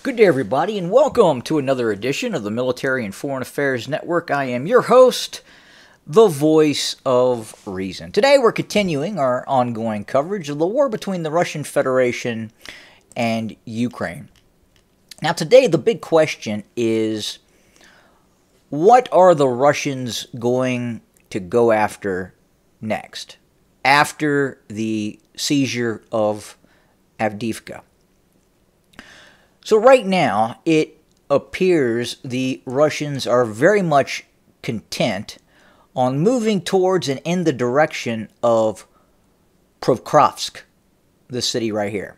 Good day, everybody, and welcome to another edition of the Military and Foreign Affairs Network. I am your host, the voice of reason. Today, we're continuing our ongoing coverage of the war between the Russian Federation and Ukraine. Now, today, the big question is, what are the Russians going to go after next, after the seizure of Avdiivka? So right now, it appears the Russians are very much content on moving towards and in the direction of Pokrovsk, the city right here.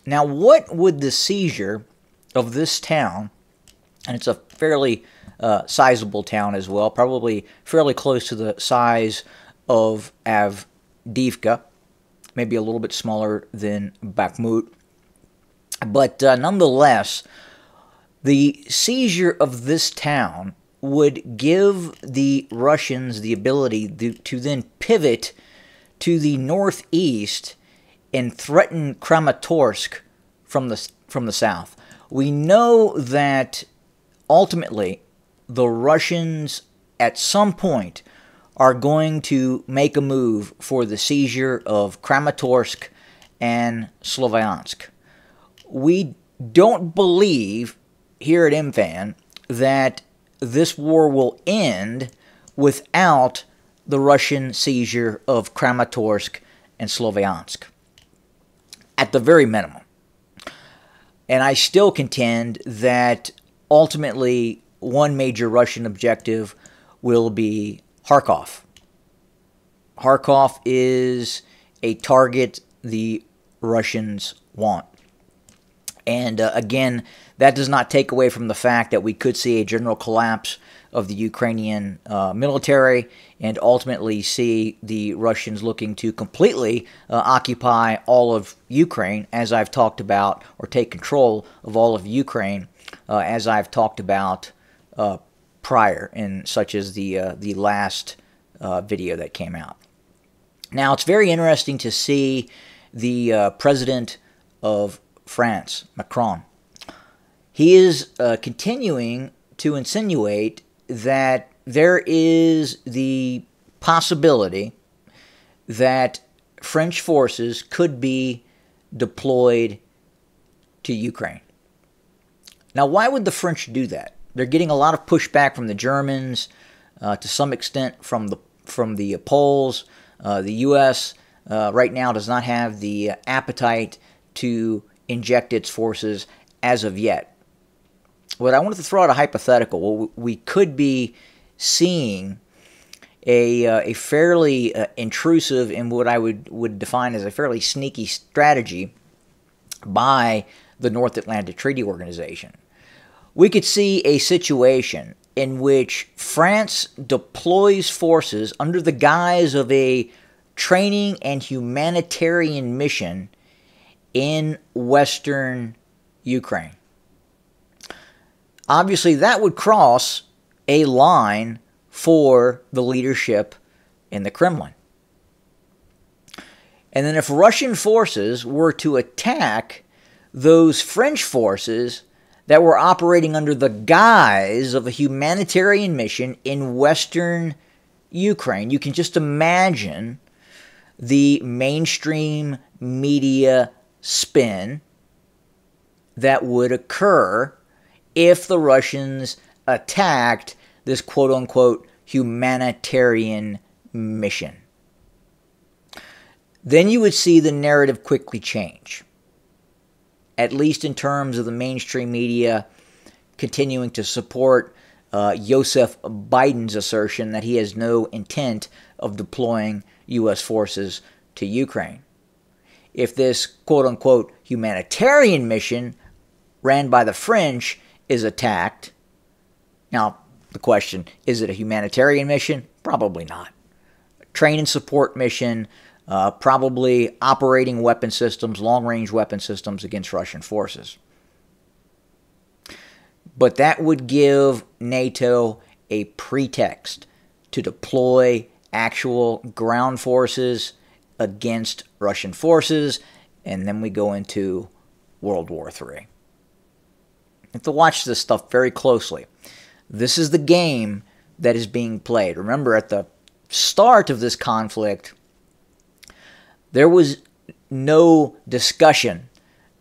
Now, what would the seizure of this town, and it's a fairly sizable town as well, probably fairly close to the size of Avdiivka, maybe a little bit smaller than Bakhmut. But nonetheless, the seizure of this town would give the Russians the ability to then pivot to the northeast and threaten Kramatorsk from the south. We know that ultimately the Russians at some point are going to make a move for the seizure of Kramatorsk and Sloviansk. We don't believe here at MFAN that this war will end without the Russian seizure of Kramatorsk and Sloviansk, at the very minimum. And I still contend that ultimately one major Russian objective will be Kharkov. Kharkov is a target the Russians want. And again, that does not take away from the fact that we could see a general collapse of the Ukrainian military and ultimately see the Russians looking to completely occupy all of Ukraine, as I've talked about, or take control of all of Ukraine, as I've talked about prior, in such as the last video that came out. Now, it's very interesting to see the president of France, Macron. He is continuing to insinuate that there is the possibility that French forces could be deployed to Ukraine. Now, why would the French do that? They're getting a lot of pushback from the Germans, to some extent from the Poles. The U.S. Right now does not have the appetite to inject its forces as of yet. But I wanted to throw out a hypothetical. Well, we could be seeing a fairly intrusive and what I would define as a fairly sneaky strategy by the North Atlantic Treaty Organization. We could see a situation in which France deploys forces under the guise of a training and humanitarian mission in western Ukraine. Obviously, that would cross a line for the leadership in the Kremlin. And then if Russian forces were to attack those French forces that were operating under the guise of a humanitarian mission in western Ukraine, you can just imagine the mainstream media spin that would occur if the Russians attacked this quote-unquote humanitarian mission. Then you would see the narrative quickly change, at least in terms of the mainstream media continuing to support Joseph Biden's assertion that he has no intent of deploying U.S. forces to Ukraine. If this quote-unquote humanitarian mission ran by the French is attacked, now the question, is it a humanitarian mission? Probably not. A train and support mission, probably operating weapon systems, long-range weapon systems against Russian forces. But that would give NATO a pretext to deploy actual ground forces against Russian forces, and then we go into World War III. have to watch this stuff very closely. This is the game that is being played. Remember, at the start of this conflict, there was no discussion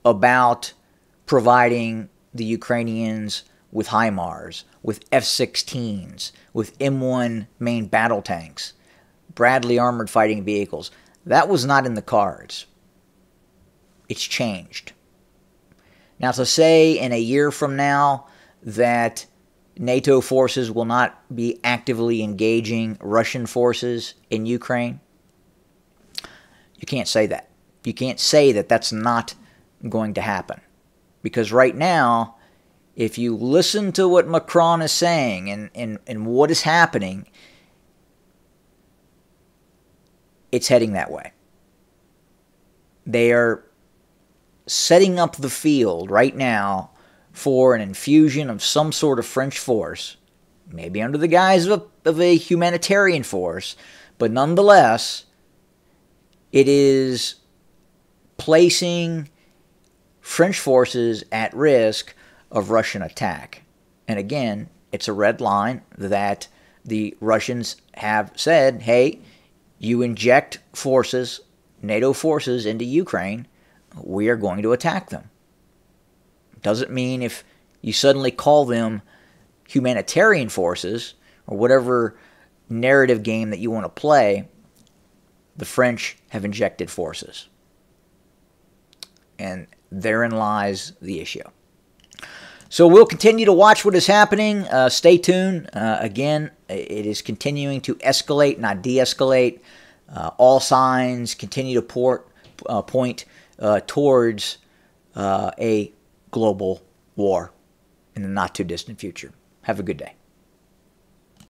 about providing the Ukrainians with HIMARS, with F-16s, with M1 main battle tanks, Bradley armored fighting vehicles. That was not in the cards. It's changed. Now, to say in a year from now that NATO forces will not be actively engaging Russian forces in Ukraine, you can't say that. You can't say that that's not going to happen. Because right now, if you listen to what Macron is saying and what is happening, it's heading that way. They are setting up the field right now for an infusion of some sort of French force, maybe under the guise of a humanitarian force, but nonetheless, it is placing French forces at risk of Russian attack. And again, it's a red line that the Russians have said, hey, you inject forces, NATO forces, into Ukraine, we are going to attack them. Doesn't mean if you suddenly call them humanitarian forces or whatever narrative game that you want to play, the French have injected forces. And therein lies the issue. So we'll continue to watch what is happening. Stay tuned. Again, it is continuing to escalate, not de-escalate. All signs continue to point towards a global war in the not-too-distant future. Have a good day.